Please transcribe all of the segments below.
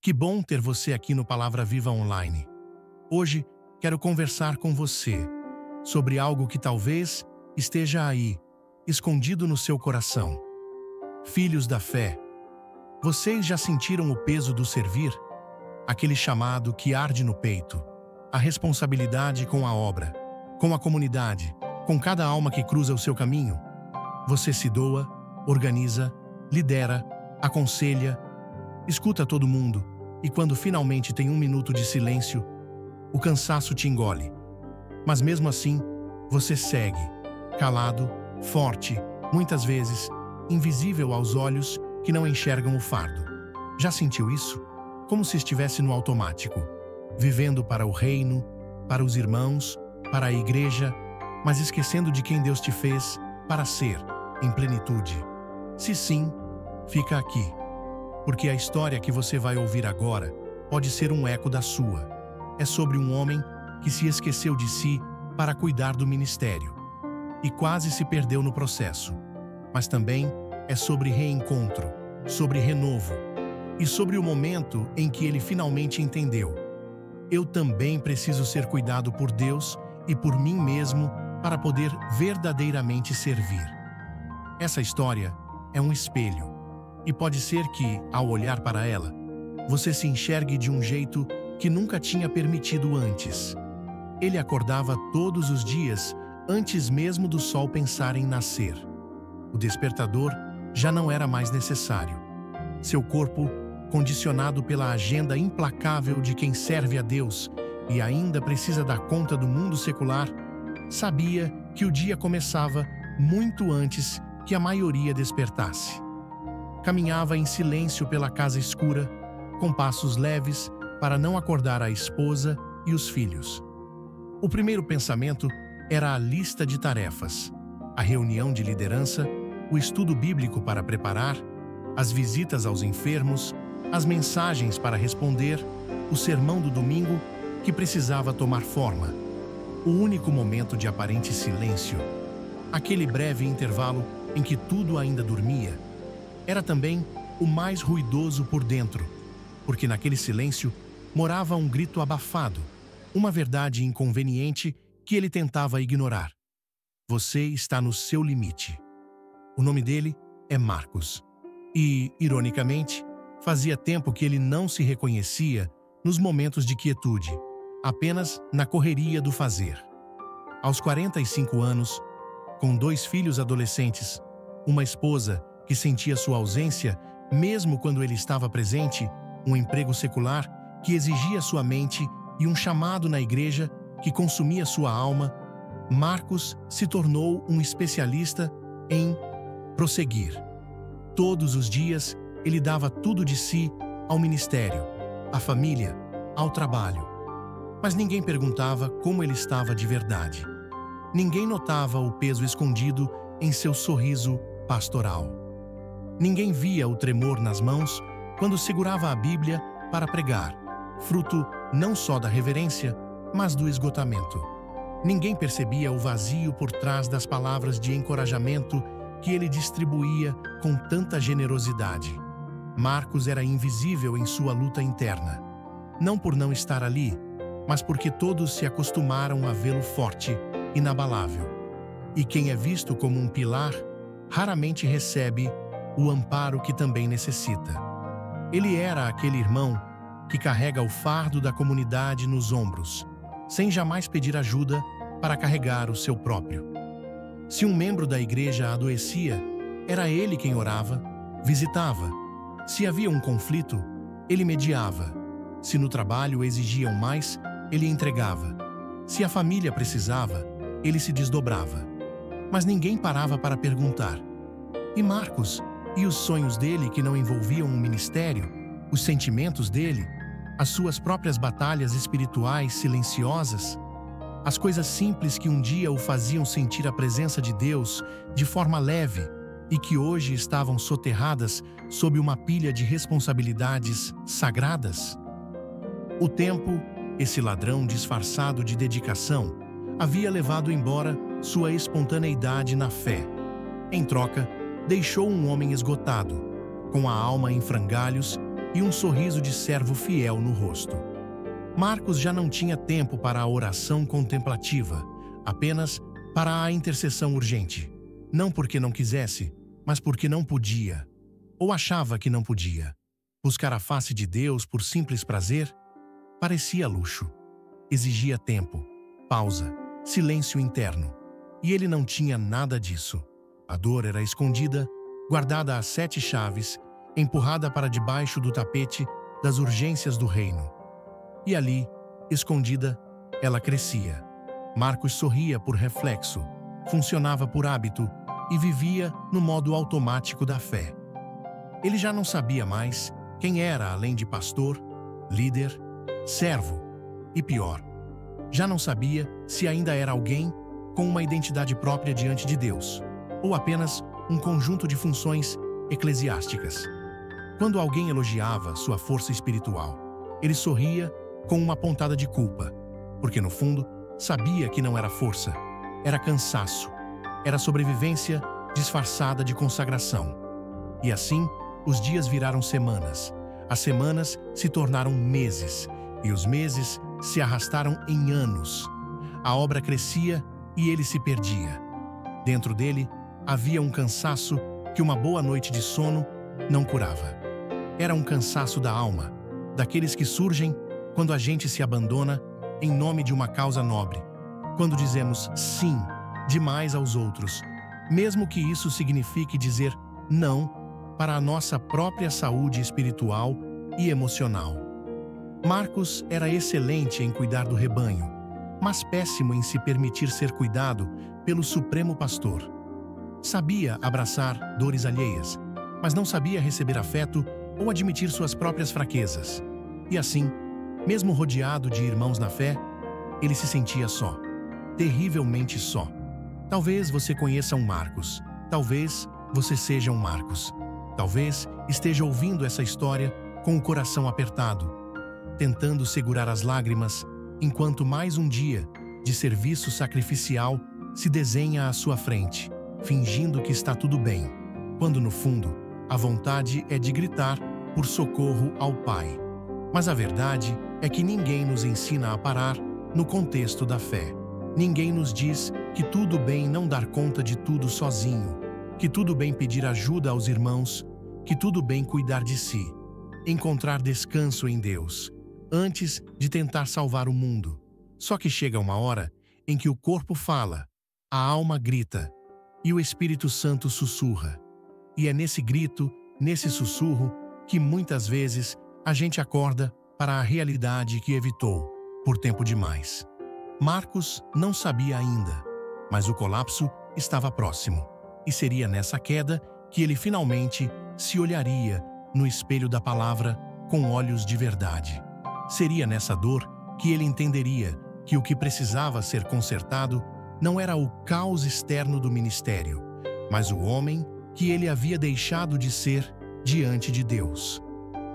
Que bom ter você aqui no Palavra Viva Online. Hoje quero conversar com você sobre algo que talvez esteja aí, escondido no seu coração. Filhos da fé, vocês já sentiram o peso do servir? Aquele chamado que arde no peito, a responsabilidade com a obra, com a comunidade, com cada alma que cruza o seu caminho? Você se doa, organiza, lidera, aconselha, escuta todo mundo, e quando finalmente tem um minuto de silêncio, o cansaço te engole. Mas mesmo assim, você segue, calado, forte, muitas vezes, invisível aos olhos que não enxergam o fardo. Já sentiu isso? Como se estivesse no automático, vivendo para o reino, para os irmãos, para a igreja, mas esquecendo de quem Deus te fez para ser, em plenitude. Se sim, fica aqui, porque a história que você vai ouvir agora pode ser um eco da sua. É sobre um homem que se esqueceu de si para cuidar do ministério e quase se perdeu no processo. Mas também é sobre reencontro, sobre renovo e sobre o momento em que ele finalmente entendeu: eu também preciso ser cuidado por Deus e por mim mesmo para poder verdadeiramente servir. Essa história é um espelho, e pode ser que, ao olhar para ela, você se enxergue de um jeito que nunca tinha permitido antes. Ele acordava todos os dias antes mesmo do sol pensar em nascer. O despertador já não era mais necessário. Seu corpo, condicionado pela agenda implacável de quem serve a Deus e ainda precisa dar conta do mundo secular, sabia que o dia começava muito antes que a maioria despertasse. Caminhava em silêncio pela casa escura, com passos leves para não acordar a esposa e os filhos. O primeiro pensamento era a lista de tarefas, a reunião de liderança, o estudo bíblico para preparar, as visitas aos enfermos, as mensagens para responder, o sermão do domingo que precisava tomar forma. O único momento de aparente silêncio, aquele breve intervalo em que tudo ainda dormia, era também o mais ruidoso por dentro, porque naquele silêncio morava um grito abafado, uma verdade inconveniente que ele tentava ignorar. Você está no seu limite. O nome dele é Marcos. E, ironicamente, fazia tempo que ele não se reconhecia nos momentos de quietude, apenas na correria do fazer. Aos 45 anos, com 2 filhos adolescentes, uma esposa que sentia sua ausência mesmo quando ele estava presente, um emprego secular que exigia sua mente e um chamado na igreja que consumia sua alma, Marcos se tornou um especialista em prosseguir. Todos os dias, ele dava tudo de si ao ministério, à família, ao trabalho. Mas ninguém perguntava como ele estava de verdade. Ninguém notava o peso escondido em seu sorriso pastoral. Ninguém via o tremor nas mãos quando segurava a Bíblia para pregar, fruto não só da reverência, mas do esgotamento. Ninguém percebia o vazio por trás das palavras de encorajamento que ele distribuía com tanta generosidade. Marcos era invisível em sua luta interna, não por não estar ali, mas porque todos se acostumaram a vê-lo forte, inabalável. E quem é visto como um pilar, raramente recebe o amparo que também necessita. Ele era aquele irmão que carrega o fardo da comunidade nos ombros, sem jamais pedir ajuda para carregar o seu próprio. Se um membro da igreja adoecia, era ele quem orava, visitava. Se havia um conflito, ele mediava. Se no trabalho exigiam mais, ele entregava. Se a família precisava, ele se desdobrava. Mas ninguém parava para perguntar: e Marcos? E os sonhos dele que não envolviam um ministério? Os sentimentos dele? As suas próprias batalhas espirituais silenciosas? As coisas simples que um dia o faziam sentir a presença de Deus de forma leve e que hoje estavam soterradas sob uma pilha de responsabilidades sagradas? O tempo, esse ladrão disfarçado de dedicação, havia levado embora sua espontaneidade na fé. Em troca, deixou um homem esgotado, com a alma em frangalhos e um sorriso de servo fiel no rosto. Marcos já não tinha tempo para a oração contemplativa, apenas para a intercessão urgente. Não porque não quisesse, mas porque não podia, ou achava que não podia. Buscar a face de Deus por simples prazer parecia luxo. Exigia tempo, pausa, silêncio interno. E ele não tinha nada disso. A dor era escondida, guardada às 7 chaves, empurrada para debaixo do tapete das urgências do reino. E ali, escondida, ela crescia. Marcos sorria por reflexo, funcionava por hábito e vivia no modo automático da fé. Ele já não sabia mais quem era além de pastor, líder, servo e pior. Já não sabia se ainda era alguém com uma identidade própria diante de Deus, ou apenas um conjunto de funções eclesiásticas. Quando alguém elogiava sua força espiritual, ele sorria com uma pontada de culpa, porque no fundo sabia que não era força, era cansaço, era sobrevivência disfarçada de consagração. E assim, os dias viraram semanas, as semanas se tornaram meses, e os meses se arrastaram em anos. A obra crescia e ele se perdia. Dentro dele havia um cansaço que uma boa noite de sono não curava. Era um cansaço da alma, daqueles que surgem quando a gente se abandona em nome de uma causa nobre, quando dizemos sim demais aos outros, mesmo que isso signifique dizer não para a nossa própria saúde espiritual e emocional. Marcos era excelente em cuidar do rebanho, mas péssimo em se permitir ser cuidado pelo Supremo Pastor. Sabia abraçar dores alheias, mas não sabia receber afeto ou admitir suas próprias fraquezas. E assim, mesmo rodeado de irmãos na fé, ele se sentia só, terrivelmente só. Talvez você conheça um Marcos, talvez você seja um Marcos. Talvez esteja ouvindo essa história com o coração apertado, tentando segurar as lágrimas, enquanto mais um dia de serviço sacrificial se desenha à sua frente, fingindo que está tudo bem, quando no fundo a vontade é de gritar por socorro ao Pai. Mas a verdade é que ninguém nos ensina a parar no contexto da fé. Ninguém nos diz que tudo bem não dar conta de tudo sozinho, que tudo bem pedir ajuda aos irmãos, que tudo bem cuidar de si, encontrar descanso em Deus, antes de tentar salvar o mundo. Só que chega uma hora em que o corpo fala, a alma grita e o Espírito Santo sussurra. E é nesse grito, nesse sussurro, que muitas vezes a gente acorda para a realidade que evitou por tempo demais. Marcos não sabia ainda, mas o colapso estava próximo. E seria nessa queda que ele finalmente se olharia no espelho da palavra com olhos de verdade. Seria nessa dor que ele entenderia que o que precisava ser consertado não era o caos externo do ministério, mas o homem que ele havia deixado de ser diante de Deus.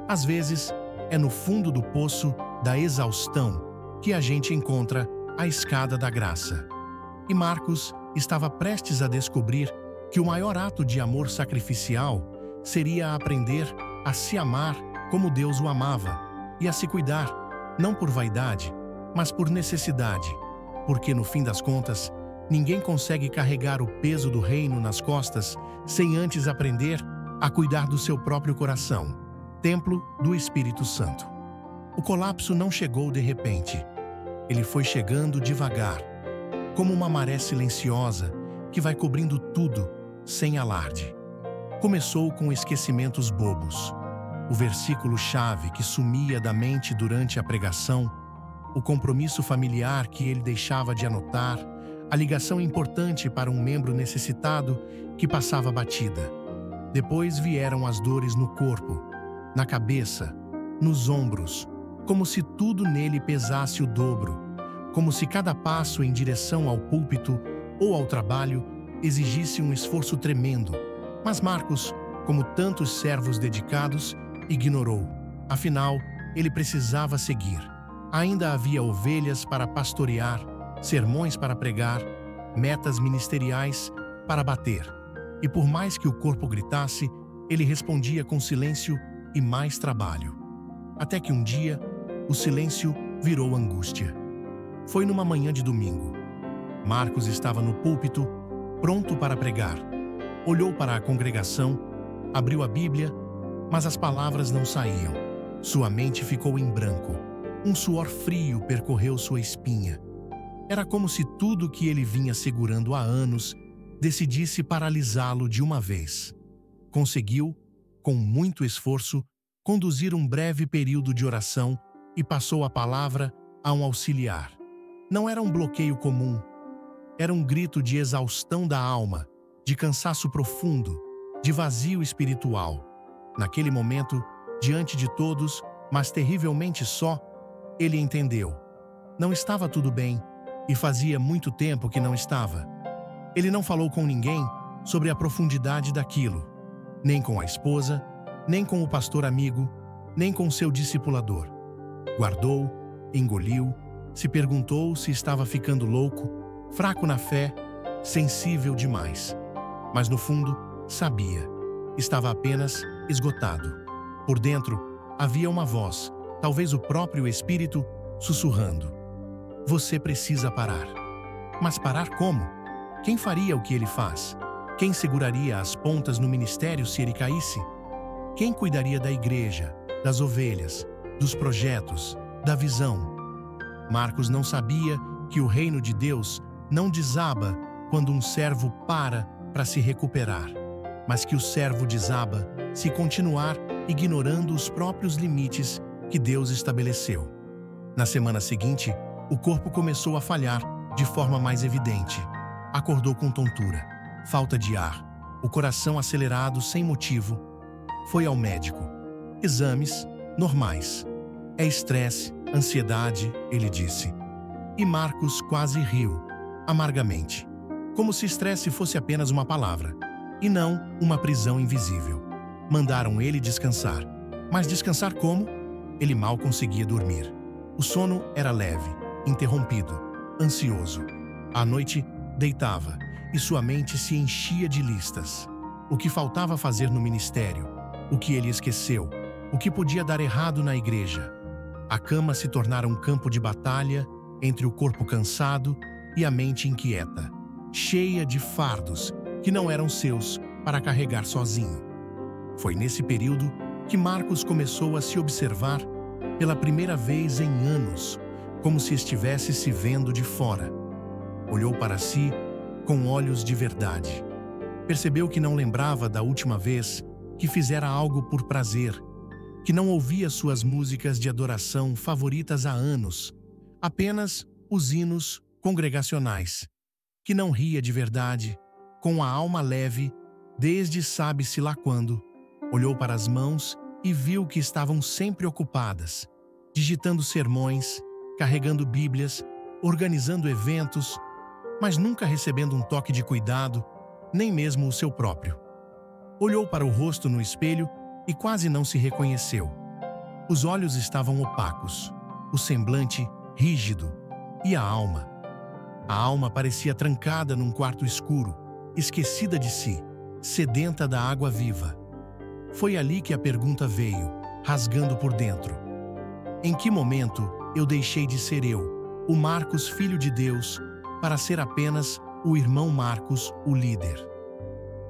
Às vezes, é no fundo do poço da exaustão que a gente encontra a escada da graça. E Marcos estava prestes a descobrir que o maior ato de amor sacrificial seria aprender a se amar como Deus o amava e a se cuidar, não por vaidade, mas por necessidade, porque no fim das contas, ninguém consegue carregar o peso do reino nas costas sem antes aprender a cuidar do seu próprio coração, templo do Espírito Santo. O colapso não chegou de repente. Ele foi chegando devagar, como uma maré silenciosa que vai cobrindo tudo sem alarde. Começou com esquecimentos bobos, o versículo-chave que sumia da mente durante a pregação, o compromisso familiar que ele deixava de anotar, a ligação importante para um membro necessitado que passava batida. Depois vieram as dores no corpo, na cabeça, nos ombros, como se tudo nele pesasse o dobro, como se cada passo em direção ao púlpito ou ao trabalho exigisse um esforço tremendo. Mas Marcos, como tantos servos dedicados, ignorou. Afinal, ele precisava seguir. Ainda havia ovelhas para pastorear, sermões para pregar, metas ministeriais para bater. E por mais que o corpo gritasse, ele respondia com silêncio e mais trabalho. Até que um dia, o silêncio virou angústia. Foi numa manhã de domingo. Marcos estava no púlpito, pronto para pregar. Olhou para a congregação, abriu a Bíblia, mas as palavras não saíam. Sua mente ficou em branco. Um suor frio percorreu sua espinha. Era como se tudo que ele vinha segurando há anos decidisse paralisá-lo de uma vez. Conseguiu, com muito esforço, conduzir um breve período de oração e passou a palavra a um auxiliar. Não era um bloqueio comum. Era um grito de exaustão da alma, de cansaço profundo, de vazio espiritual. Naquele momento, diante de todos, mas terrivelmente só, ele entendeu. Não estava tudo bem, e fazia muito tempo que não estava. Ele não falou com ninguém sobre a profundidade daquilo, nem com a esposa, nem com o pastor amigo, nem com seu discipulador. Guardou, engoliu, se perguntou se estava ficando louco, fraco na fé, sensível demais. Mas no fundo, sabia. Estava apenas esgotado. Por dentro, havia uma voz, talvez o próprio Espírito, sussurrando: você precisa parar. Mas parar como? Quem faria o que ele faz? Quem seguraria as pontas no ministério se ele caísse? Quem cuidaria da igreja, das ovelhas, dos projetos, da visão? Marcos não sabia que o reino de Deus não desaba quando um servo para se recuperar, mas que o servo desaba se continuar ignorando os próprios limites que Deus estabeleceu. Na semana seguinte, o corpo começou a falhar de forma mais evidente. Acordou com tontura, falta de ar, o coração acelerado sem motivo. Foi ao médico. Exames normais. É estresse, ansiedade, ele disse. E Marcos quase riu, amargamente. Como se estresse fosse apenas uma palavra, e não uma prisão invisível. Mandaram ele descansar. Mas descansar como? Ele mal conseguia dormir. O sono era leve, interrompido, ansioso. À noite, deitava, e sua mente se enchia de listas. O que faltava fazer no ministério, o que ele esqueceu, o que podia dar errado na igreja. A cama se tornara um campo de batalha entre o corpo cansado e a mente inquieta, cheia de fardos que não eram seus para carregar sozinho. Foi nesse período que Marcos começou a se observar pela primeira vez em anos, como se estivesse se vendo de fora. Olhou para si com olhos de verdade. Percebeu que não lembrava da última vez que fizera algo por prazer, que não ouvia suas músicas de adoração favoritas há anos, apenas os hinos congregacionais, que não ria de verdade, com a alma leve, desde sabe-se lá quando. Olhou para as mãos e viu que estavam sempre ocupadas, digitando sermões, carregando bíblias, organizando eventos, mas nunca recebendo um toque de cuidado, nem mesmo o seu próprio. Olhou para o rosto no espelho e quase não se reconheceu. Os olhos estavam opacos, o semblante rígido, e a alma? A alma parecia trancada num quarto escuro, esquecida de si, sedenta da água viva. Foi ali que a pergunta veio, rasgando por dentro. Em que momento eu deixei de ser eu, o Marcos, filho de Deus, para ser apenas o irmão Marcos, o líder?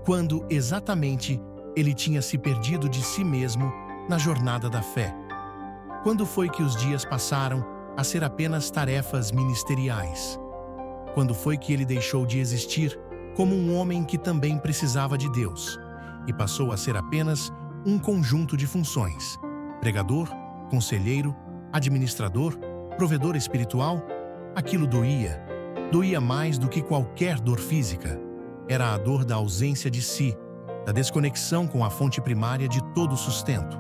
Quando, exatamente, ele tinha se perdido de si mesmo na jornada da fé? Quando foi que os dias passaram a ser apenas tarefas ministeriais? Quando foi que ele deixou de existir como um homem que também precisava de Deus e passou a ser apenas um conjunto de funções? Pregador, conselheiro, administrador, provedor espiritual? Aquilo doía. Doía mais do que qualquer dor física. Era a dor da ausência de si, da desconexão com a fonte primária de todo o sustento,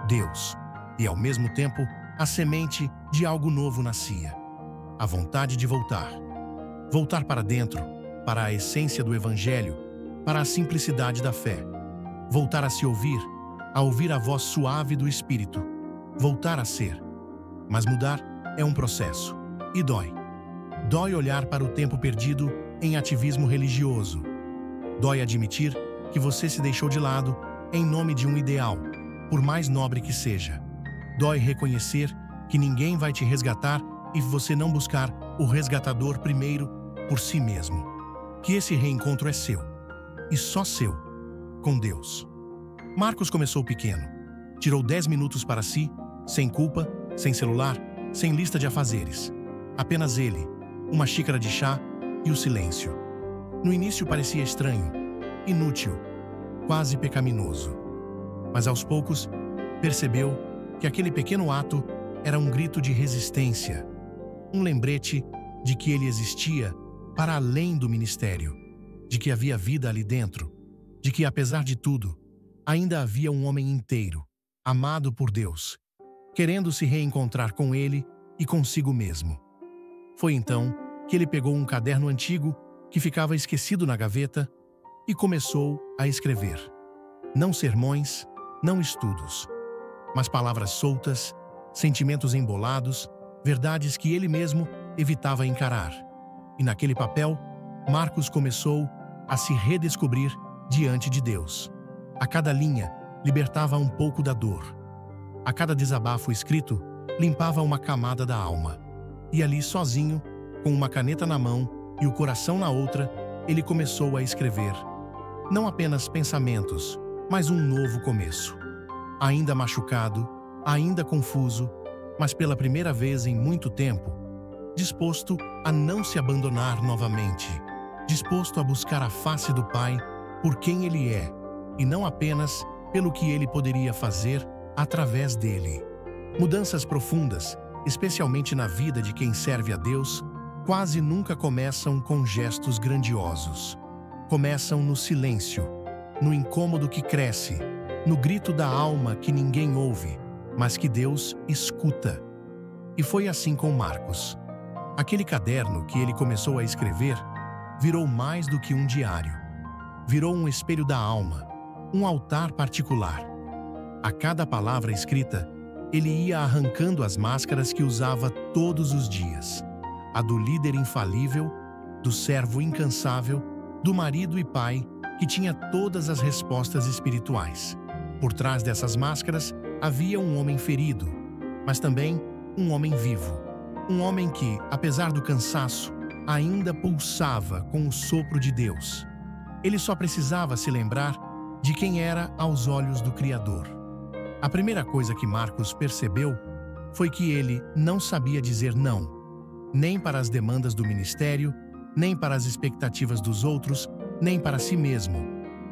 Deus. E, ao mesmo tempo, a semente de algo novo nascia. A vontade de voltar. Voltar para dentro, para a essência do Evangelho, para a simplicidade da fé. Voltar a se ouvir, a ouvir a voz suave do Espírito. Voltar a ser. Mas mudar é um processo. E dói. Dói olhar para o tempo perdido em ativismo religioso. Dói admitir que você se deixou de lado em nome de um ideal, por mais nobre que seja. Dói reconhecer que ninguém vai te resgatar e você não buscar o resgatador primeiro por si mesmo. Que esse reencontro é seu, e só seu, com Deus. Marcos começou pequeno. Tirou 10 minutos para si, sem culpa, sem celular, sem lista de afazeres. Apenas ele, uma xícara de chá e o silêncio. No início parecia estranho, inútil, quase pecaminoso. Mas aos poucos, percebeu que aquele pequeno ato era um grito de resistência, um lembrete de que ele existia para além do ministério, de que havia vida ali dentro, de que, apesar de tudo, ainda havia um homem inteiro, amado por Deus, querendo se reencontrar com ele e consigo mesmo. Foi então que ele pegou um caderno antigo que ficava esquecido na gaveta e começou a escrever. Não sermões, não estudos, mas palavras soltas, sentimentos embolados, verdades que ele mesmo evitava encarar. E naquele papel, Marcos começou a se redescobrir diante de Deus. A cada linha libertava um pouco da dor. A cada desabafo escrito limpava uma camada da alma. E ali, sozinho, com uma caneta na mão e o coração na outra, ele começou a escrever. Não apenas pensamentos, mas um novo começo. Ainda machucado, ainda confuso, mas pela primeira vez em muito tempo, disposto a não se abandonar novamente, disposto a buscar a face do Pai por quem Ele é, e não apenas pelo que Ele poderia fazer através dele. Mudanças profundas, especialmente na vida de quem serve a Deus, quase nunca começam com gestos grandiosos. Começam no silêncio, no incômodo que cresce, no grito da alma que ninguém ouve, mas que Deus escuta. E foi assim com Marcos. Aquele caderno que ele começou a escrever virou mais do que um diário. Virou um espelho da alma, um altar particular. A cada palavra escrita, ele ia arrancando as máscaras que usava todos os dias. A do líder infalível, do servo incansável, do marido e pai que tinha todas as respostas espirituais. Por trás dessas máscaras havia um homem ferido, mas também um homem vivo. Um homem que, apesar do cansaço, ainda pulsava com o sopro de Deus. Ele só precisava se lembrar de quem era aos olhos do Criador. A primeira coisa que Marcos percebeu foi que ele não sabia dizer não, nem para as demandas do ministério, nem para as expectativas dos outros, nem para si mesmo.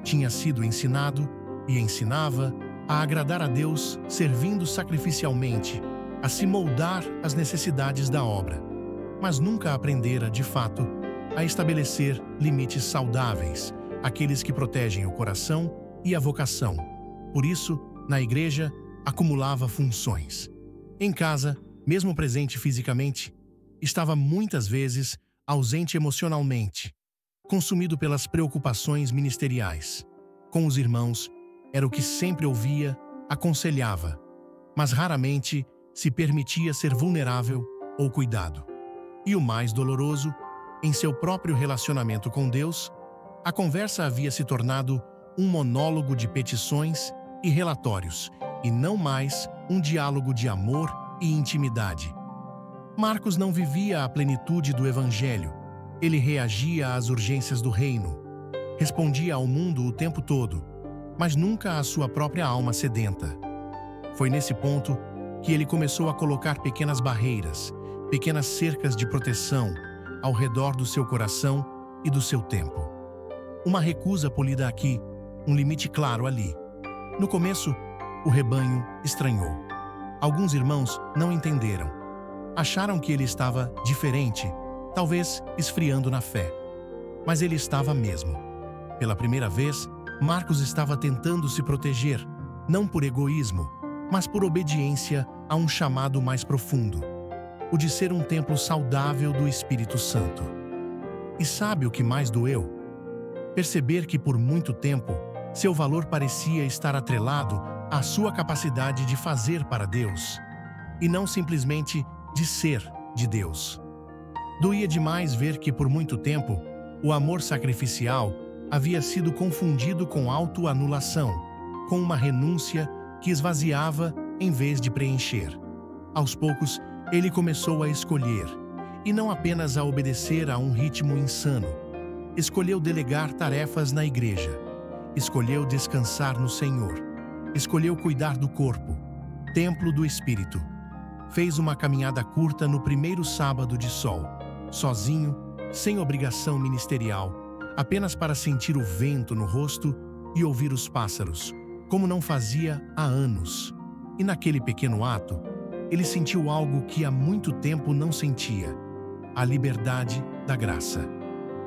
Tinha sido ensinado e ensinava a agradar a Deus servindo sacrificialmente, a se moldar às necessidades da obra, mas nunca aprendera, de fato, a estabelecer limites saudáveis, aqueles que protegem o coração e a vocação. Por isso, na igreja, acumulava funções. Em casa, mesmo presente fisicamente, estava muitas vezes ausente emocionalmente, consumido pelas preocupações ministeriais. Com os irmãos, era o que sempre ouvia, aconselhava, mas raramente se permitia ser vulnerável ou cuidado. E o mais doloroso, em seu próprio relacionamento com Deus, a conversa havia se tornado um monólogo de petições e relatórios, e não mais um diálogo de amor e intimidade. Marcos não vivia a plenitude do Evangelho. Ele reagia às urgências do reino. Respondia ao mundo o tempo todo, mas nunca à sua própria alma sedenta. Foi nesse ponto que ele começou a colocar pequenas barreiras, pequenas cercas de proteção ao redor do seu coração e do seu tempo. Uma recusa polida aqui, um limite claro ali. No começo, o rebanho estranhou. Alguns irmãos não entenderam. Acharam que ele estava diferente, talvez esfriando na fé. Mas ele estava mesmo. Pela primeira vez, Marcos estava tentando se proteger, não por egoísmo, mas por obediência a um chamado mais profundo, o de ser um templo saudável do Espírito Santo. E sabe o que mais doeu? Perceber que por muito tempo, seu valor parecia estar atrelado à sua capacidade de fazer para Deus, e não simplesmente de ser de Deus. Doía demais ver que por muito tempo, o amor sacrificial havia sido confundido com autoanulação, com uma renúncia que esvaziava em vez de preencher. Aos poucos, ele começou a escolher, e não apenas a obedecer a um ritmo insano. Escolheu delegar tarefas na igreja. Escolheu descansar no Senhor. Escolheu cuidar do corpo, templo do Espírito. Fez uma caminhada curta no primeiro sábado de sol, sozinho, sem obrigação ministerial, apenas para sentir o vento no rosto e ouvir os pássaros, como não fazia há anos. E naquele pequeno ato, ele sentiu algo que há muito tempo não sentia: a liberdade da graça.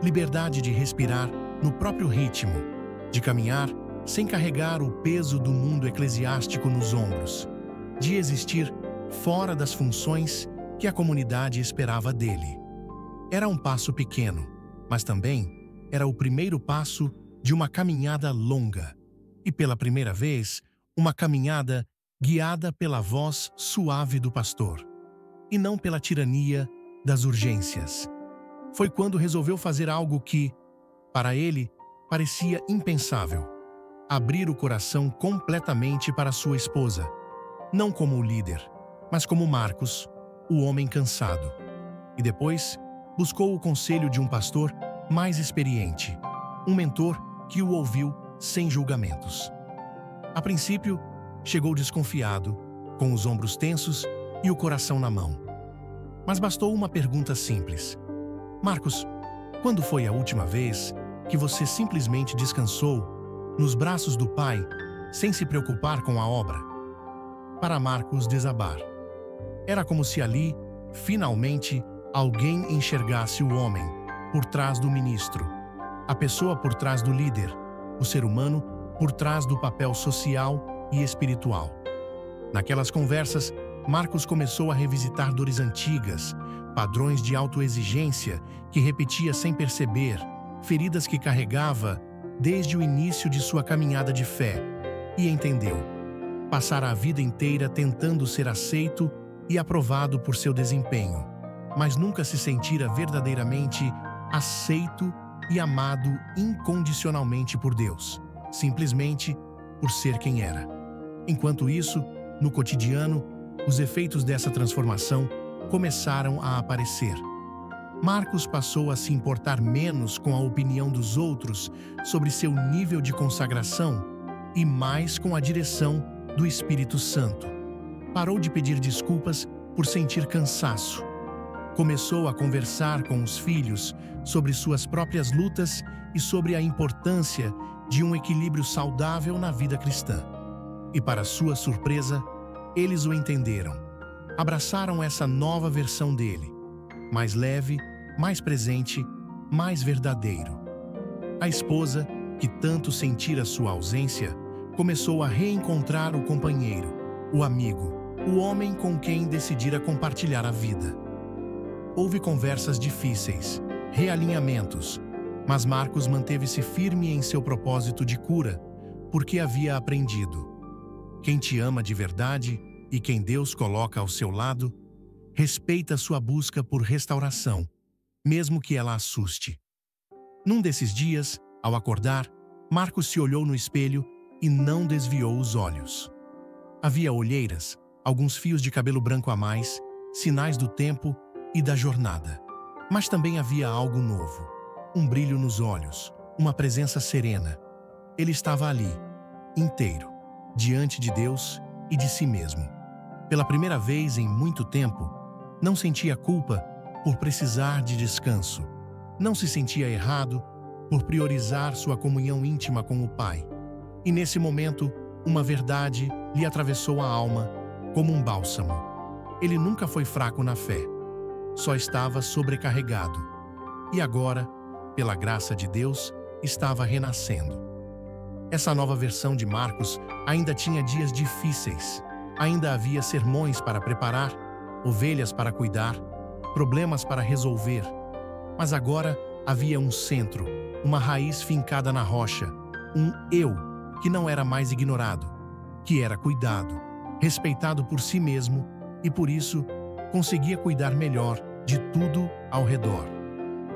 Liberdade de respirar no próprio ritmo, de caminhar sem carregar o peso do mundo eclesiástico nos ombros, de existir fora das funções que a comunidade esperava dele. Era um passo pequeno, mas também era o primeiro passo de uma caminhada longa. E pela primeira vez, uma caminhada guiada pela voz suave do pastor, e não pela tirania das urgências. Foi quando resolveu fazer algo que, para ele, parecia impensável: abrir o coração completamente para sua esposa, não como o líder, mas como Marcos, o homem cansado. E depois, buscou o conselho de um pastor mais experiente, um mentor que o ouviu sem julgamentos. A princípio, chegou desconfiado, com os ombros tensos e o coração na mão. Mas bastou uma pergunta simples: Marcos, quando foi a última vez que você simplesmente descansou nos braços do Pai, sem se preocupar com a obra? Para Marcos desabar. Era como se ali, finalmente, alguém enxergasse o homem por trás do ministro, a pessoa por trás do líder, o ser humano por trás do papel social e espiritual. Naquelas conversas, Marcos começou a revisitar dores antigas, padrões de autoexigência que repetia sem perceber, feridas que carregava desde o início de sua caminhada de fé, e entendeu: passara a vida inteira tentando ser aceito e aprovado por seu desempenho, mas nunca se sentira verdadeiramente aceito e amado incondicionalmente por Deus, simplesmente por ser quem era. Enquanto isso, no cotidiano, os efeitos dessa transformação começaram a aparecer. Marcos passou a se importar menos com a opinião dos outros sobre seu nível de consagração e mais com a direção do Espírito Santo. Parou de pedir desculpas por sentir cansaço. Começou a conversar com os filhos sobre suas próprias lutas e sobre a importância de um equilíbrio saudável na vida cristã. E, para sua surpresa, eles o entenderam. Abraçaram essa nova versão dele, mais leve, mais presente, mais verdadeiro. A esposa, que tanto sentira sua ausência, começou a reencontrar o companheiro, o amigo, o homem com quem decidira compartilhar a vida. Houve conversas difíceis, realinhamentos, mas Marcos manteve-se firme em seu propósito de cura, porque havia aprendido: quem te ama de verdade e quem Deus coloca ao seu lado, respeita sua busca por restauração, mesmo que ela assuste. Num desses dias, ao acordar, Marcos se olhou no espelho e não desviou os olhos. Havia olheiras, alguns fios de cabelo branco a mais, sinais do tempo e da jornada. Mas também havia algo novo, um brilho nos olhos, uma presença serena. Ele estava ali, inteiro, diante de Deus e de si mesmo. Pela primeira vez em muito tempo, não sentia culpa por precisar de descanso. Não se sentia errado por priorizar sua comunhão íntima com o Pai. E nesse momento, uma verdade lhe atravessou a alma como um bálsamo. Ele nunca foi fraco na fé, só estava sobrecarregado. E agora, pela graça de Deus, estava renascendo. Essa nova versão de Marcos ainda tinha dias difíceis. Ainda havia sermões para preparar, ovelhas para cuidar, problemas para resolver. Mas agora havia um centro, uma raiz fincada na rocha, um eu que não era mais ignorado, que era cuidado, respeitado por si mesmo e por isso conseguia cuidar melhor de tudo ao redor.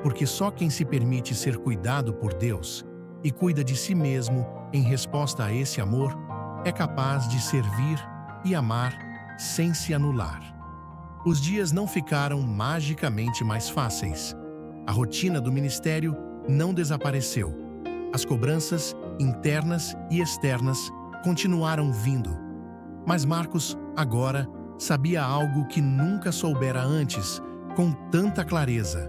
Porque só quem se permite ser cuidado por Deus e cuida de si mesmo em resposta a esse amor é capaz de servir e amar sem se anular. Os dias não ficaram magicamente mais fáceis. A rotina do ministério não desapareceu. As cobranças internas e externas continuaram vindo. Mas Marcos, agora, sabia algo que nunca soubera antes, com tanta clareza.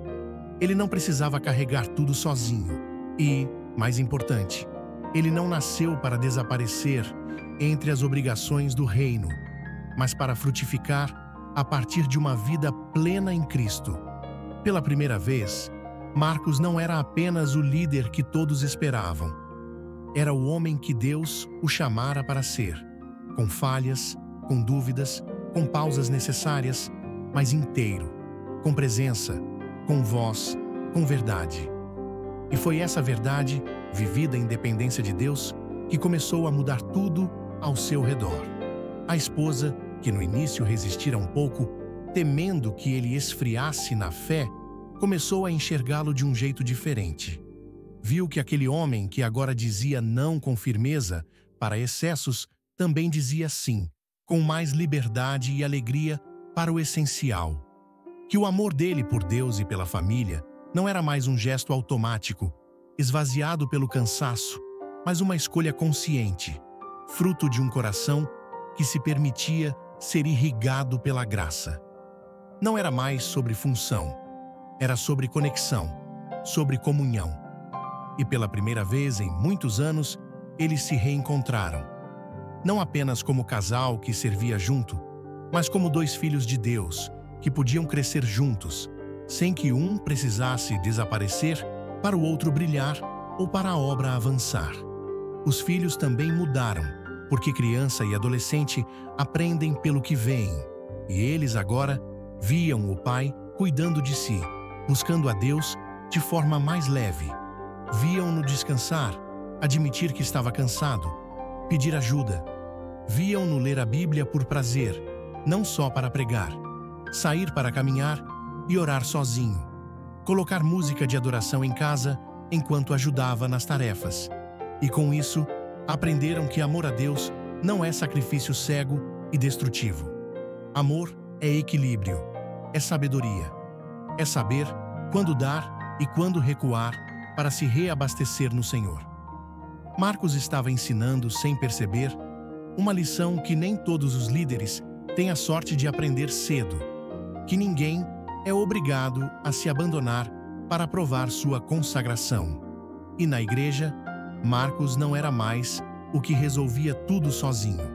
Ele não precisava carregar tudo sozinho. E, mais importante, ele não nasceu para desaparecer entre as obrigações do reino, mas para frutificar a partir de uma vida plena em Cristo. Pela primeira vez, Marcos não era apenas o líder que todos esperavam. Era o homem que Deus o chamara para ser, com falhas, com dúvidas, com pausas necessárias, mas inteiro, com presença, com voz, com verdade. E foi essa verdade, vivida em dependência de Deus, que começou a mudar tudo ao seu redor. A esposa, que no início resistira um pouco, temendo que ele esfriasse na fé, começou a enxergá-lo de um jeito diferente. Viu que aquele homem que agora dizia não com firmeza para excessos, também dizia sim, com mais liberdade e alegria para o essencial. Que o amor dele por Deus e pela família não era mais um gesto automático, esvaziado pelo cansaço, mas uma escolha consciente, fruto de um coração que se permitia ser irrigado pela graça. Não era mais sobre função, era sobre conexão, sobre comunhão. E pela primeira vez em muitos anos, eles se reencontraram. Não apenas como casal que servia junto, mas como dois filhos de Deus que podiam crescer juntos, sem que um precisasse desaparecer para o outro brilhar ou para a obra avançar. Os filhos também mudaram, porque criança e adolescente aprendem pelo que veem, e eles agora viam o pai cuidando de si, buscando a Deus de forma mais leve. Viam-no descansar, admitir que estava cansado, pedir ajuda. Viam-no ler a Bíblia por prazer, não só para pregar, sair para caminhar e orar sozinho, colocar música de adoração em casa enquanto ajudava nas tarefas. E com isso, aprenderam que amor a Deus não é sacrifício cego e destrutivo. Amor é equilíbrio, é sabedoria, é saber quando dar e quando recuar para se reabastecer no Senhor. Marcos estava ensinando, sem perceber, uma lição que nem todos os líderes têm a sorte de aprender cedo, que ninguém é obrigado a se abandonar para provar sua consagração. E na igreja, Marcos não era mais o que resolvia tudo sozinho.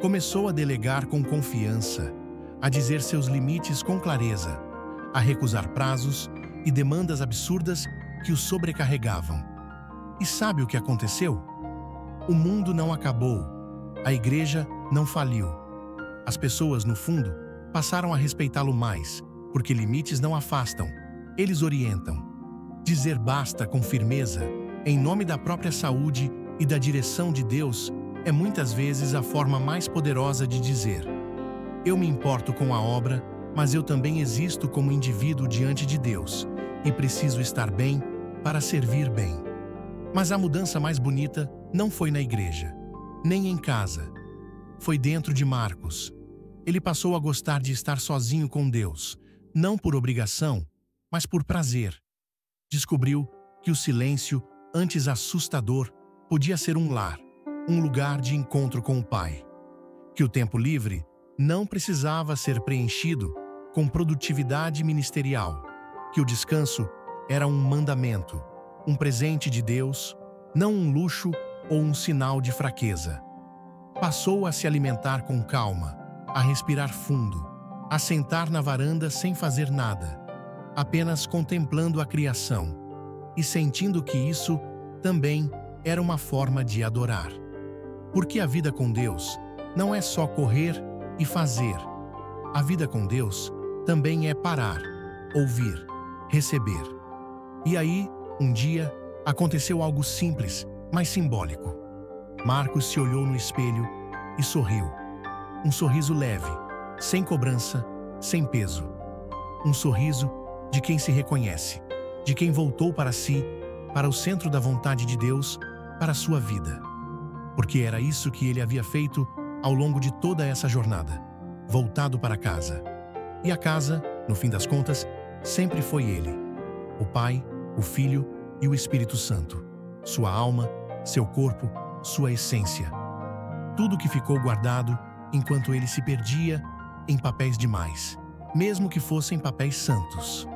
Começou a delegar com confiança, a dizer seus limites com clareza, a recusar prazos e demandas absurdas que o sobrecarregavam. E sabe o que aconteceu? O mundo não acabou, a igreja não faliu. As pessoas, no fundo, passaram a respeitá-lo mais, porque limites não afastam, eles orientam. Dizer basta com firmeza, em nome da própria saúde e da direção de Deus, é muitas vezes a forma mais poderosa de dizer: eu me importo com a obra, mas eu também existo como indivíduo diante de Deus, e preciso estar bem para servir bem. Mas a mudança mais bonita não foi na igreja, nem em casa. Foi dentro de Marcos. Ele passou a gostar de estar sozinho com Deus, não por obrigação, mas por prazer. Descobriu que o silêncio, antes assustador, podia ser um lar, um lugar de encontro com o Pai. Que o tempo livre não precisava ser preenchido com produtividade ministerial. Que o descanso era um mandamento, um presente de Deus, não um luxo ou um sinal de fraqueza. Passou a se alimentar com calma, a respirar fundo, a sentar na varanda sem fazer nada, apenas contemplando a criação e sentindo que isso também era uma forma de adorar. Porque a vida com Deus não é só correr e fazer. A vida com Deus também é parar, ouvir, receber. E aí, um dia, aconteceu algo simples, mas simbólico. Marcos se olhou no espelho e sorriu. Um sorriso leve, sem cobrança, sem peso. Um sorriso de quem se reconhece, de quem voltou para si, para o centro da vontade de Deus, para a sua vida. porque era isso que ele havia feito ao longo de toda essa jornada, voltado para casa. E a casa, no fim das contas, sempre foi ele: o Pai, o Filho e o Espírito Santo, sua alma, seu corpo, sua essência. Tudo que ficou guardado enquanto ele se perdia em papéis demais, mesmo que fossem papéis santos.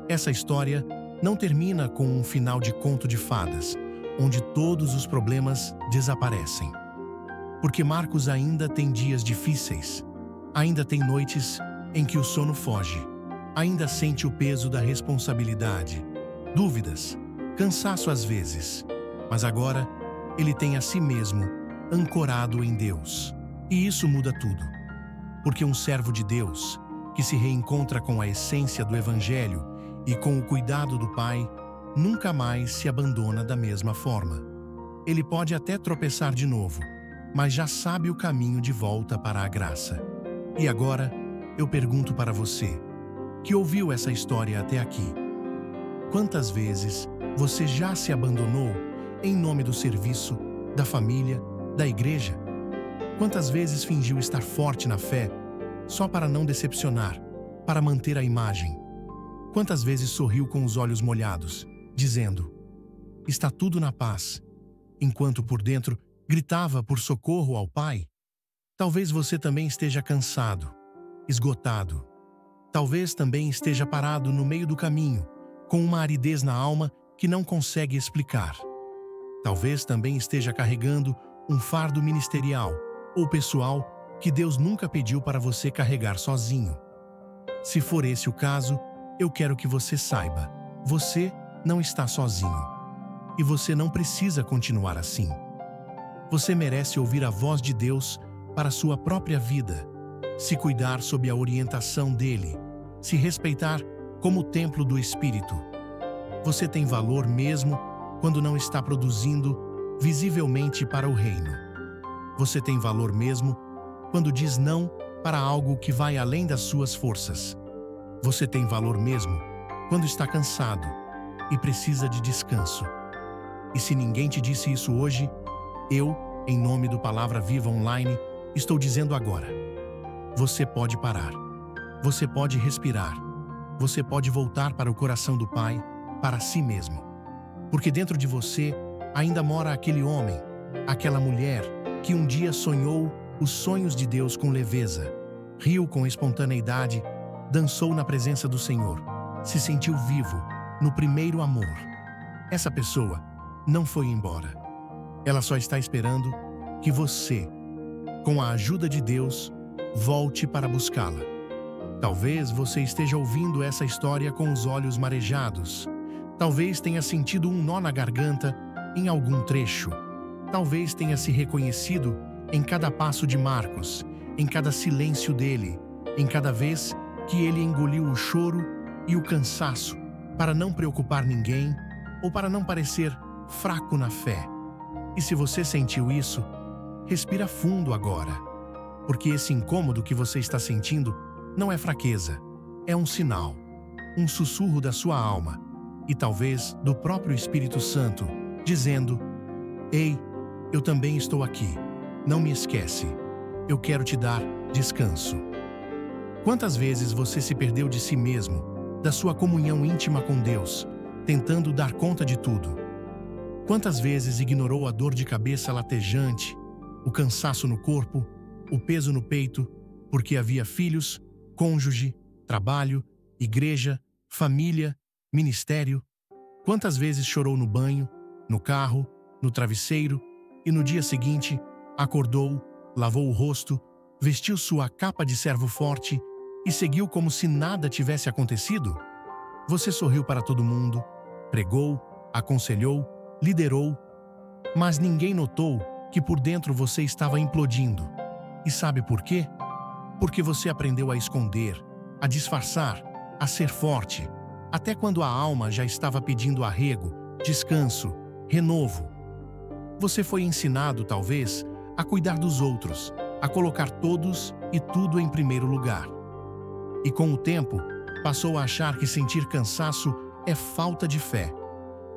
Essa história não termina com um final de conto de fadas, onde todos os problemas desaparecem. Porque Marcos ainda tem dias difíceis, ainda tem noites em que o sono foge, ainda sente o peso da responsabilidade, dúvidas, cansaço às vezes, mas agora ele tem a si mesmo ancorado em Deus. E isso muda tudo, porque um servo de Deus, que se reencontra com a essência do Evangelho e com o cuidado do Pai, nunca mais se abandona da mesma forma. Ele pode até tropeçar de novo, mas já sabe o caminho de volta para a graça. E agora, eu pergunto para você, que ouviu essa história até aqui: quantas vezes você já se abandonou em nome do serviço, da família, da igreja? Quantas vezes fingiu estar forte na fé, só para não decepcionar, para manter a imagem? Quantas vezes sorriu com os olhos molhados, dizendo: está tudo na paz, enquanto por dentro gritava por socorro ao Pai? Talvez você também esteja cansado, esgotado. Talvez também esteja parado no meio do caminho, com uma aridez na alma que não consegue explicar. Talvez também esteja carregando um fardo ministerial ou pessoal que Deus nunca pediu para você carregar sozinho. Se for esse o caso, eu quero que você saiba: você não está sozinho. E você não precisa continuar assim. Você merece ouvir a voz de Deus para a sua própria vida, se cuidar sob a orientação dele, se respeitar como templo do Espírito. Você tem valor mesmo quando não está produzindo visivelmente para o reino. Você tem valor mesmo quando diz não para algo que vai além das suas forças. Você tem valor mesmo quando está cansado e precisa de descanso. E se ninguém te disse isso hoje, eu, em nome do Palavra Viva Online, estou dizendo agora: você pode parar. Você pode respirar. Você pode voltar para o coração do Pai, para si mesmo. Porque dentro de você ainda mora aquele homem, aquela mulher que um dia sonhou os sonhos de Deus com leveza, riu com espontaneidade, dançou na presença do Senhor, se sentiu vivo no primeiro amor. Essa pessoa não foi embora. Ela só está esperando que você, com a ajuda de Deus, volte para buscá-la. Talvez você esteja ouvindo essa história com os olhos marejados. Talvez tenha sentido um nó na garganta em algum trecho. Talvez tenha se reconhecido em cada passo de Marcos, em cada silêncio dele, em cada vez que ele engoliu o choro e o cansaço para não preocupar ninguém ou para não parecer fraco na fé. E se você sentiu isso, respira fundo agora, porque esse incômodo que você está sentindo não é fraqueza, é um sinal, um sussurro da sua alma e talvez do próprio Espírito Santo, dizendo: ei, eu também estou aqui, não me esquece, eu quero te dar descanso. Quantas vezes você se perdeu de si mesmo, da sua comunhão íntima com Deus, tentando dar conta de tudo? Quantas vezes ignorou a dor de cabeça latejante, o cansaço no corpo, o peso no peito, porque havia filhos, cônjuge, trabalho, igreja, família, ministério? Quantas vezes chorou no banho, no carro, no travesseiro e no dia seguinte acordou, lavou o rosto, vestiu sua capa de servo forte e seguiu como se nada tivesse acontecido? Você sorriu para todo mundo, pregou, aconselhou, liderou, mas ninguém notou que por dentro você estava implodindo. E sabe por quê? Porque você aprendeu a esconder, a disfarçar, a ser forte, até quando a alma já estava pedindo arrego, descanso, renovo. Você foi ensinado, talvez, a cuidar dos outros, a colocar todos e tudo em primeiro lugar. E com o tempo, passou a achar que sentir cansaço é falta de fé,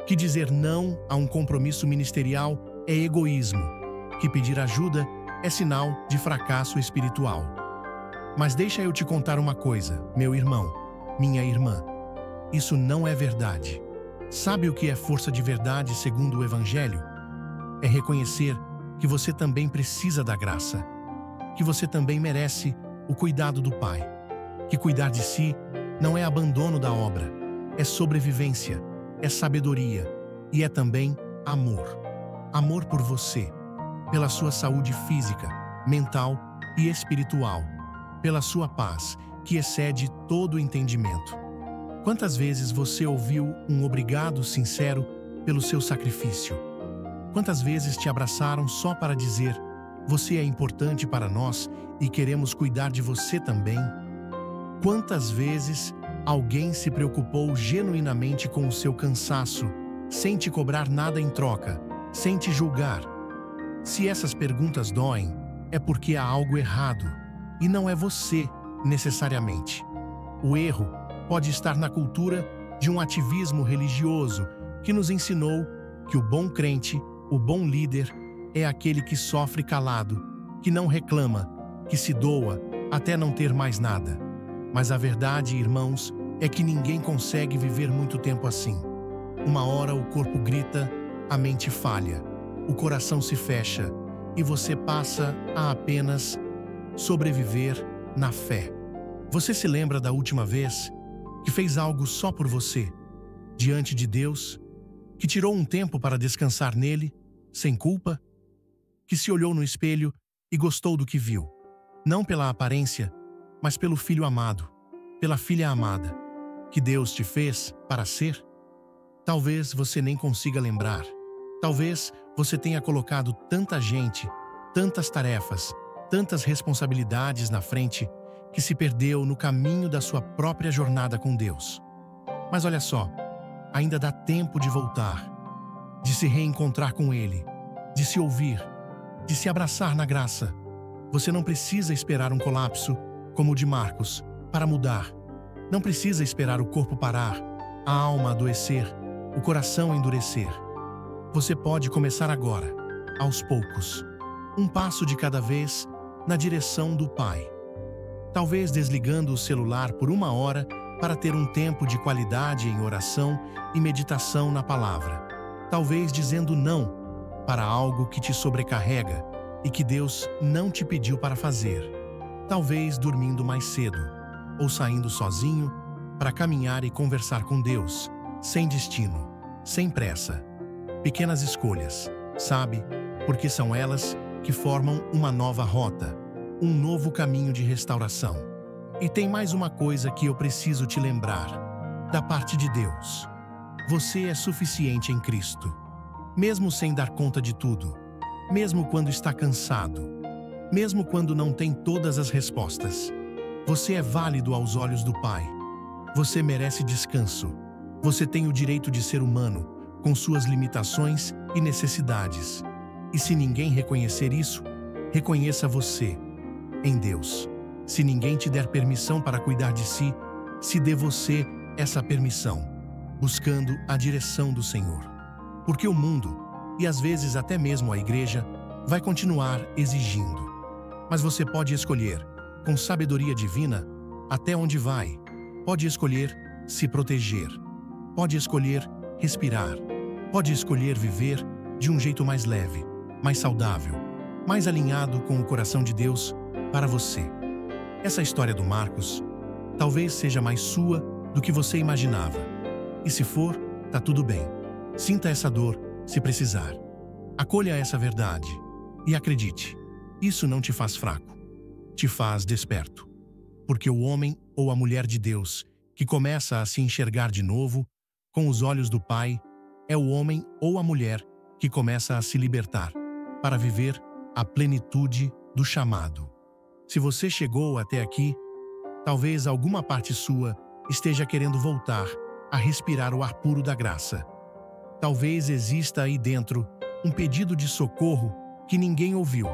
que dizer não a um compromisso ministerial é egoísmo, que pedir ajuda é sinal de fracasso espiritual. Mas deixa eu te contar uma coisa, meu irmão, minha irmã. Isso não é verdade. Sabe o que é força de verdade segundo o Evangelho? É reconhecer que você também precisa da graça, que você também merece o cuidado do Pai, que cuidar de si não é abandono da obra, é sobrevivência, é sabedoria e é também amor. Amor por você, pela sua saúde física, mental e espiritual, pela sua paz, que excede todo o entendimento. Quantas vezes você ouviu um obrigado sincero pelo seu sacrifício? Quantas vezes te abraçaram só para dizer: você é importante para nós e queremos cuidar de você também? Quantas vezes alguém se preocupou genuinamente com o seu cansaço, sem te cobrar nada em troca, sem te julgar? Se essas perguntas doem, é porque há algo errado, e não é você, necessariamente. O erro pode estar na cultura de um ativismo religioso que nos ensinou que o bom crente, o bom líder, é aquele que sofre calado, que não reclama, que se doa até não ter mais nada. Mas a verdade, irmãos, é que ninguém consegue viver muito tempo assim. Uma hora o corpo grita, a mente falha, o coração se fecha e você passa a apenas sobreviver na fé. Você se lembra da última vez que fez algo só por você, diante de Deus, que tirou um tempo para descansar nele, sem culpa, que se olhou no espelho e gostou do que viu, não pela aparência, mas pelo filho amado, pela filha amada, que Deus te fez para ser? Talvez você nem consiga lembrar. Talvez você tenha colocado tanta gente, tantas tarefas, tantas responsabilidades na frente, que se perdeu no caminho da sua própria jornada com Deus. Mas olha só, ainda dá tempo de voltar, de se reencontrar com Ele, de se ouvir, de se abraçar na graça. Você não precisa esperar um colapso, como o de Marcos, para mudar. Não precisa esperar o corpo parar, a alma adoecer, o coração endurecer. Você pode começar agora, aos poucos, um passo de cada vez, na direção do Pai. Talvez desligando o celular por 1 hora para ter um tempo de qualidade em oração e meditação na palavra. Talvez dizendo não para algo que te sobrecarrega e que Deus não te pediu para fazer. Talvez dormindo mais cedo, ou saindo sozinho para caminhar e conversar com Deus, sem destino, sem pressa. Pequenas escolhas, sabe? Porque são elas que formam uma nova rota, um novo caminho de restauração. E tem mais uma coisa que eu preciso te lembrar, da parte de Deus. Você é suficiente em Cristo, mesmo sem dar conta de tudo, mesmo quando está cansado, mesmo quando não tem todas as respostas. Você é válido aos olhos do Pai. Você merece descanso. Você tem o direito de ser humano, com suas limitações e necessidades. E se ninguém reconhecer isso, reconheça você em Deus. Se ninguém te der permissão para cuidar de si, se dê você essa permissão, buscando a direção do Senhor. Porque o mundo, e às vezes até mesmo a igreja, vai continuar exigindo. Mas você pode escolher, com sabedoria divina, até onde vai. Pode escolher se proteger. Pode escolher respirar. Pode escolher viver de um jeito mais leve, mais saudável, mais alinhado com o coração de Deus para você. Essa história do Marcos talvez seja mais sua do que você imaginava. E se for, tá tudo bem. Sinta essa dor se precisar. Acolha essa verdade e acredite, isso não te faz fraco, te faz desperto. Porque o homem ou a mulher de Deus que começa a se enxergar de novo, com os olhos do Pai, é o homem ou a mulher que começa a se libertar para viver a plenitude do chamado. Se você chegou até aqui, talvez alguma parte sua esteja querendo voltar a respirar o ar puro da graça. Talvez exista aí dentro um pedido de socorro que ninguém ouviu,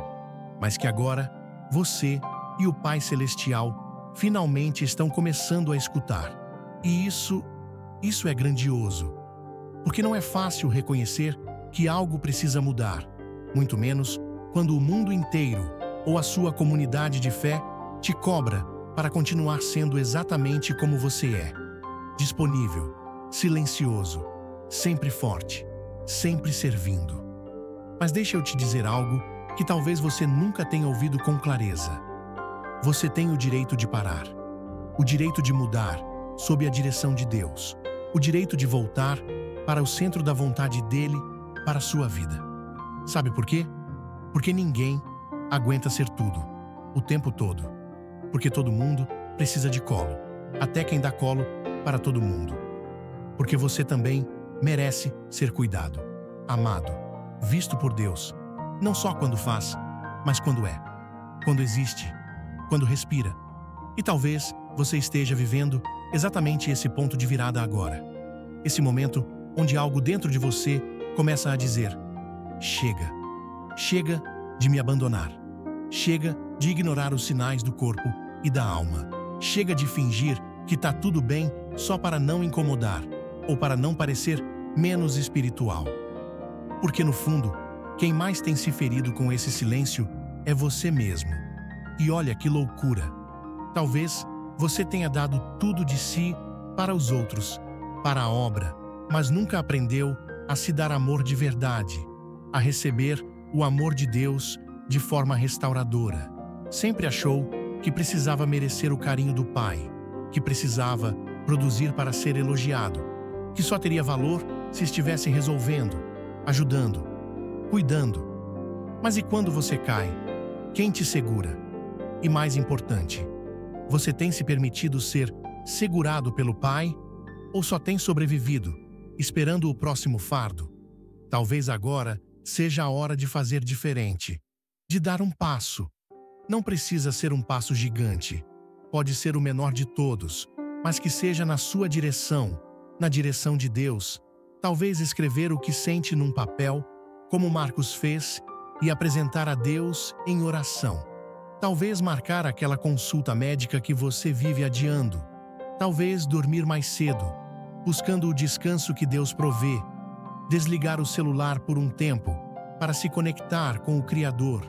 mas que agora você e o Pai Celestial finalmente estão começando a escutar. E isso é grandioso, porque não é fácil reconhecer que algo precisa mudar, muito menos quando o mundo inteiro ou a sua comunidade de fé te cobra para continuar sendo exatamente como você é. Disponível, silencioso, sempre forte, sempre servindo. Mas deixa eu te dizer algo que talvez você nunca tenha ouvido com clareza. Você tem o direito de parar, o direito de mudar sob a direção de Deus, o direito de voltar para o centro da vontade dele para a sua vida. Sabe por quê? Porque ninguém aguenta ser tudo, o tempo todo. Porque todo mundo precisa de colo, até quem dá colo para todo mundo. Porque você também merece ser cuidado, amado, visto por Deus, não só quando faz, mas quando é, quando existe, quando respira. E talvez você esteja vivendo exatamente esse ponto de virada agora. Esse momento onde algo dentro de você começa a dizer: chega. Chega de me abandonar. Chega de ignorar os sinais do corpo e da alma. Chega de fingir que tá tudo bem só para não incomodar ou para não parecer menos espiritual. Porque no fundo, quem mais tem se ferido com esse silêncio é você mesmo. E olha que loucura. Talvez você tenha dado tudo de si para os outros, para a obra, mas nunca aprendeu a se dar amor de verdade, a receber o amor de Deus de forma restauradora. Sempre achou que precisava merecer o carinho do Pai, que precisava produzir para ser elogiado, que só teria valor se estivesse resolvendo, ajudando, cuidando. Mas e quando você cai? Quem te segura? E mais importante, você tem se permitido ser segurado pelo Pai ou só tem sobrevivido, esperando o próximo fardo? Talvez agora seja a hora de fazer diferente, de dar um passo. Não precisa ser um passo gigante. Pode ser o menor de todos, mas que seja na sua direção, na direção de Deus. Talvez escrever o que sente num papel, como Marcos fez, e apresentar a Deus em oração. Talvez marcar aquela consulta médica que você vive adiando. Talvez dormir mais cedo, buscando o descanso que Deus provê. Desligar o celular por um tempo, para se conectar com o Criador.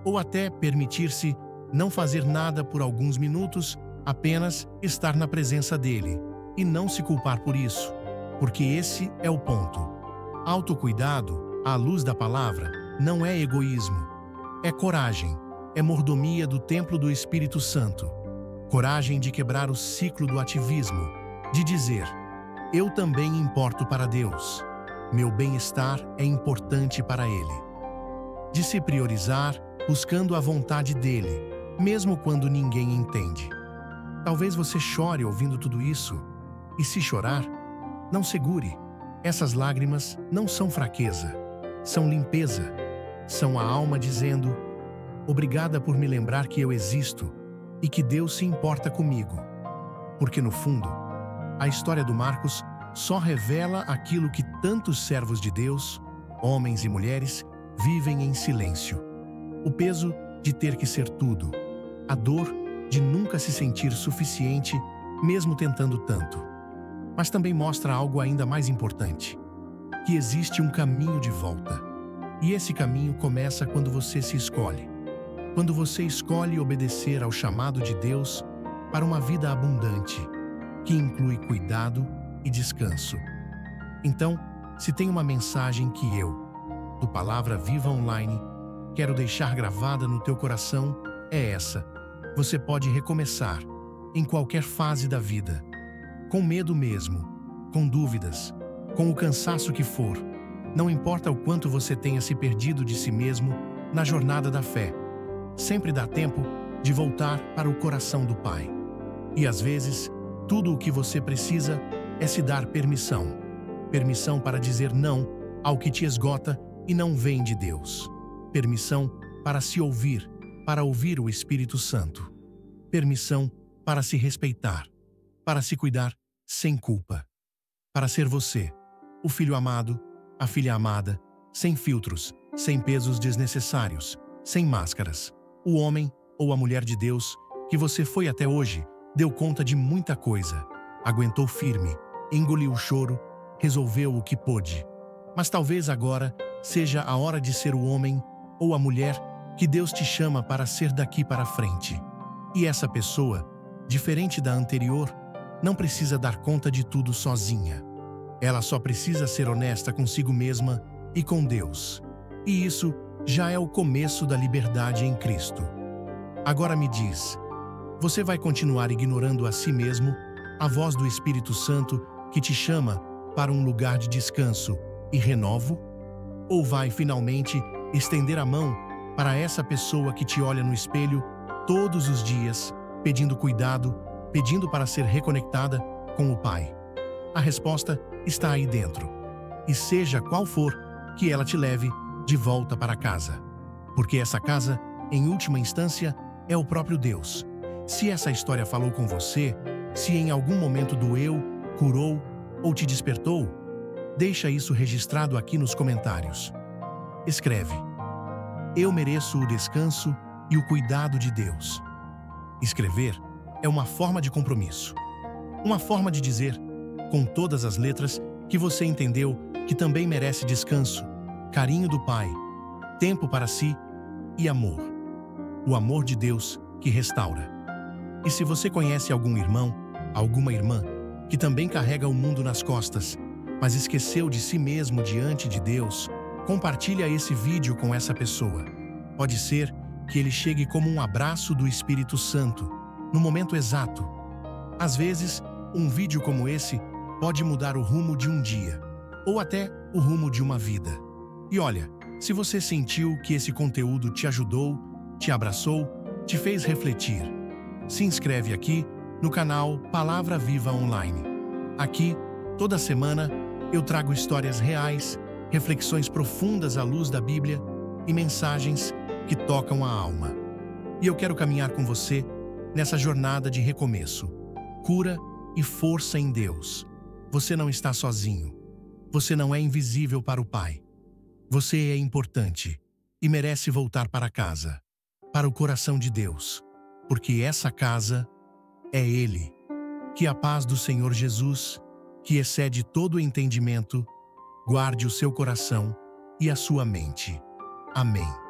Ou até permitir-se não fazer nada por alguns minutos, apenas estar na presença dele, e não se culpar por isso, porque esse é o ponto. Autocuidado, à luz da palavra, não é egoísmo, é coragem, é mordomia do templo do Espírito Santo. Coragem de quebrar o ciclo do ativismo, de dizer: eu também importo para Deus, meu bem-estar é importante para Ele. De se priorizar, buscando a vontade dele, mesmo quando ninguém entende. Talvez você chore ouvindo tudo isso, e se chorar, não segure. Essas lágrimas não são fraqueza, são limpeza. São a alma dizendo: obrigada por me lembrar que eu existo e que Deus se importa comigo. Porque no fundo, a história do Marcos só revela aquilo que tantos servos de Deus, homens e mulheres, vivem em silêncio. O peso de ter que ser tudo, a dor de nunca se sentir suficiente, mesmo tentando tanto. Mas também mostra algo ainda mais importante, que existe um caminho de volta. E esse caminho começa quando você se escolhe. Quando você escolhe obedecer ao chamado de Deus para uma vida abundante, que inclui cuidado e descanso. Então, se tem uma mensagem que eu, do Palavra Viva Online, quero deixar gravada no teu coração, é essa. Você pode recomeçar, em qualquer fase da vida. Com medo mesmo, com dúvidas, com o cansaço que for. Não importa o quanto você tenha se perdido de si mesmo na jornada da fé. Sempre dá tempo de voltar para o coração do Pai. E às vezes, tudo o que você precisa é se dar permissão. Permissão para dizer não ao que te esgota e não vem de Deus. Permissão para se ouvir, para ouvir o Espírito Santo. Permissão para se respeitar, para se cuidar sem culpa. Para ser você, o filho amado, a filha amada, sem filtros, sem pesos desnecessários, sem máscaras. O homem ou a mulher de Deus que você foi até hoje deu conta de muita coisa, aguentou firme, engoliu o choro, resolveu o que pôde. Mas talvez agora seja a hora de ser o homem ou a mulher que Deus te chama para ser daqui para frente. E essa pessoa, diferente da anterior, não precisa dar conta de tudo sozinha. Ela só precisa ser honesta consigo mesma e com Deus. E isso já é o começo da liberdade em Cristo. Agora me diz, você vai continuar ignorando a si mesmo, a voz do Espírito Santo que te chama para um lugar de descanso e renovo? Ou vai finalmente estender a mão para essa pessoa que te olha no espelho todos os dias, pedindo cuidado, pedindo para ser reconectada com o Pai? A resposta está aí dentro. E seja qual for, que ela te leve de volta para casa. Porque essa casa, em última instância, é o próprio Deus. Se essa história falou com você, se em algum momento doeu, curou ou te despertou, deixa isso registrado aqui nos comentários. Escreve: eu mereço o descanso e o cuidado de Deus. Escrever é uma forma de compromisso. Uma forma de dizer, com todas as letras, que você entendeu que também merece descanso, carinho do Pai, tempo para si e amor. O amor de Deus que restaura. E se você conhece algum irmão, alguma irmã, que também carrega o mundo nas costas, mas esqueceu de si mesmo diante de Deus, compartilha esse vídeo com essa pessoa. Pode ser que ele chegue como um abraço do Espírito Santo, no momento exato. Às vezes, um vídeo como esse pode mudar o rumo de um dia, ou até o rumo de uma vida. E olha, se você sentiu que esse conteúdo te ajudou, te abraçou, te fez refletir, se inscreve aqui no canal Palavra Viva Online. Aqui, toda semana, eu trago histórias reais, reflexões profundas à luz da Bíblia e mensagens que tocam a alma. E eu quero caminhar com você nessa jornada de recomeço, cura e força em Deus. Você não está sozinho. Você não é invisível para o Pai. Você é importante e merece voltar para casa, para o coração de Deus, porque essa casa é Ele. Que a paz do Senhor Jesus, que excede todo o entendimento, guarde o seu coração e a sua mente. Amém.